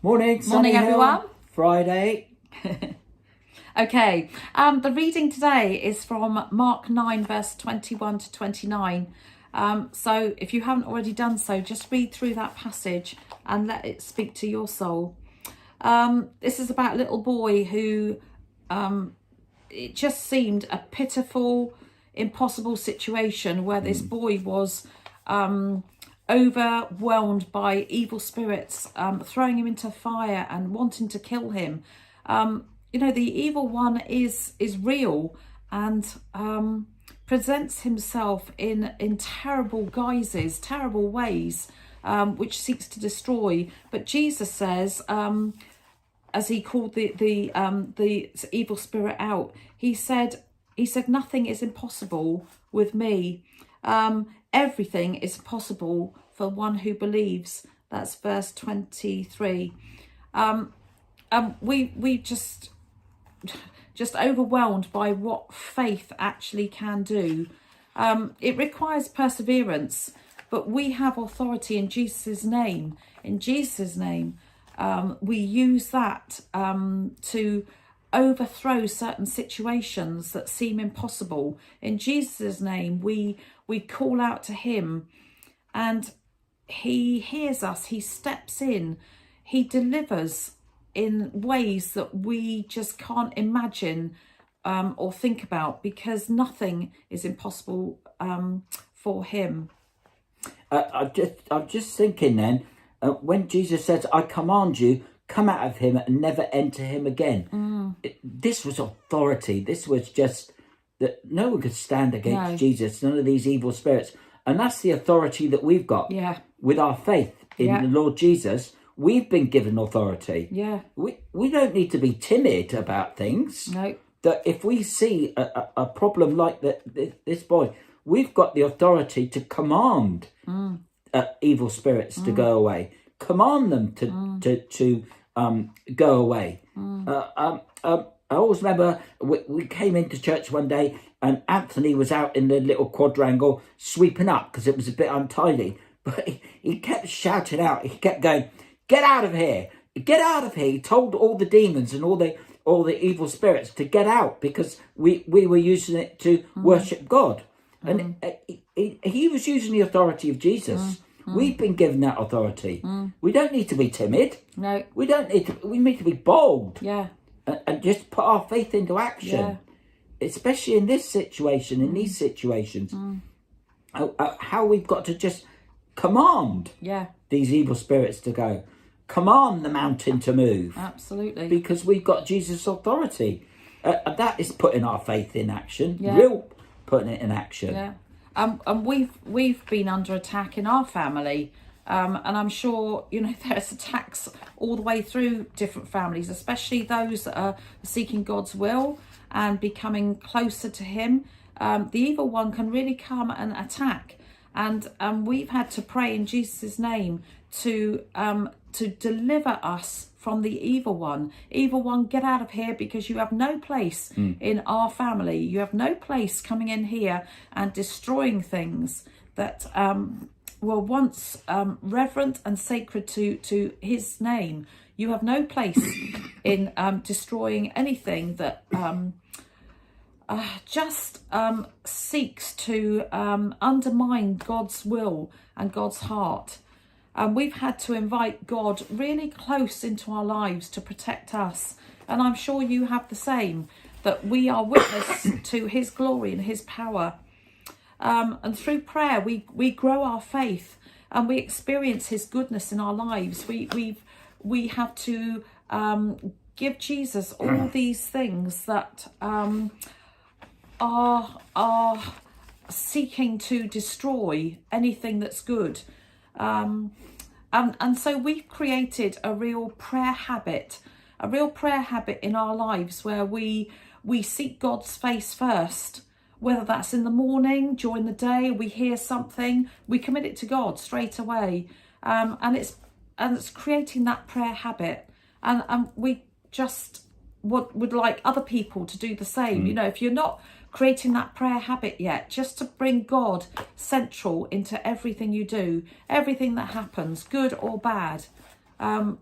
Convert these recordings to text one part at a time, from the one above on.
Morning, Sunny Morning, everyone. Hill, Friday. Okay, the reading today is from Mark 9, verse 21 to 29. So if you haven't already done so, just read through that passage and let it speak to your soul. This is about a little boy who, it just seemed a pitiful, impossible situation where this boy was overwhelmed by evil spirits, throwing him into fire and wanting to kill him. The evil one is real and presents himself in terrible guises, terrible ways, which seeks to destroy. But Jesus says, as he called the evil spirit out, he said, nothing is impossible with me. Everything is possible for one who believes. That's verse 23. We just overwhelmed by what faith actually can do. It requires perseverance, but we have authority in Jesus' name. In Jesus' name, we use that to overthrow certain situations that seem impossible. In Jesus' name, we call out to him and he hears us, he steps in, he delivers in ways that we just can't imagine or think about, because nothing is impossible for him. I'm just thinking then, when Jesus says, I command you, come out of him and never enter him again. This was authority. This was just that no one could stand against Jesus, none of these evil spirits. And that's the authority that we've got with our faith in the Lord Jesus. We've been given authority. We don't need to be timid about things. No. That if we see a problem like this boy, we've got the authority to command evil spirits to go away. Command them to go away. I always remember we came into church one day and Anthony was out in the little quadrangle sweeping up because it was a bit untidy. But he kept shouting out. He kept going, "Get out of here! Get out of here!" He told all the demons and all the evil spirits to get out because we were using it to worship God. And he was using the authority of Jesus. We've been given that authority. We don't need to be timid. No. We need to be bold. Yeah. And just put our faith into action. Especially in this situation, in these situations. How we've got to just command these evil spirits to go. Command the mountain to move. Absolutely. Because we've got Jesus' authority. That is putting our faith in action. Real putting it in action. Yeah. And we've been under attack in our family. And I'm sure, there's attacks all the way through different families, especially those that are seeking God's will and becoming closer to him. The evil one can really come and attack. And we've had to pray in Jesus' name to deliver us from the evil one. Evil one, get out of here, because you have no place in our family. You have no place coming in here and destroying things that were once reverent and sacred to his name. You have no place in destroying anything that just seeks to undermine God's will and God's heart. And we've had to invite God really close into our lives to protect us. And I'm sure you have the same, that we are witness to his glory and his power. And through prayer, we grow our faith and we experience his goodness in our lives. We have to give Jesus all these things that are seeking to destroy anything that's good. And so we've created a real prayer habit in our lives where we seek God's face first, whether that's in the morning, during the day, we hear something, we commit it to God straight away. And it's creating that prayer habit. And we just would like other people to do the same. If you're not creating that prayer habit yet, just to bring God central into everything you do, everything that happens, good or bad.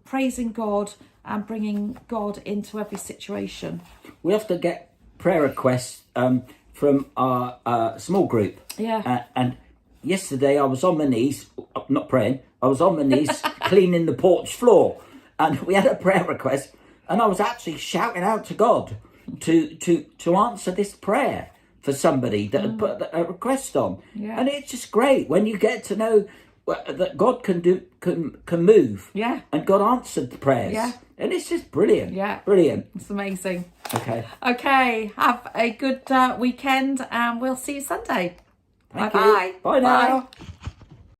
praising God and bringing God into every situation. We often get prayer requests from our small group. Yeah. And yesterday I was on my knees, not praying, I was on my knees cleaning the porch floor. And we had a prayer request, and I was actually shouting out to God to answer this prayer for somebody that had put a request on. Yeah. And it's just great when you get to know that God can move. Yeah. And God answered the prayers. Yeah. And it's just brilliant. Yeah. Brilliant. It's amazing. Okay. Okay. Have a good weekend, and we'll see you Sunday. Thank Bye-bye. you. Bye now. Bye.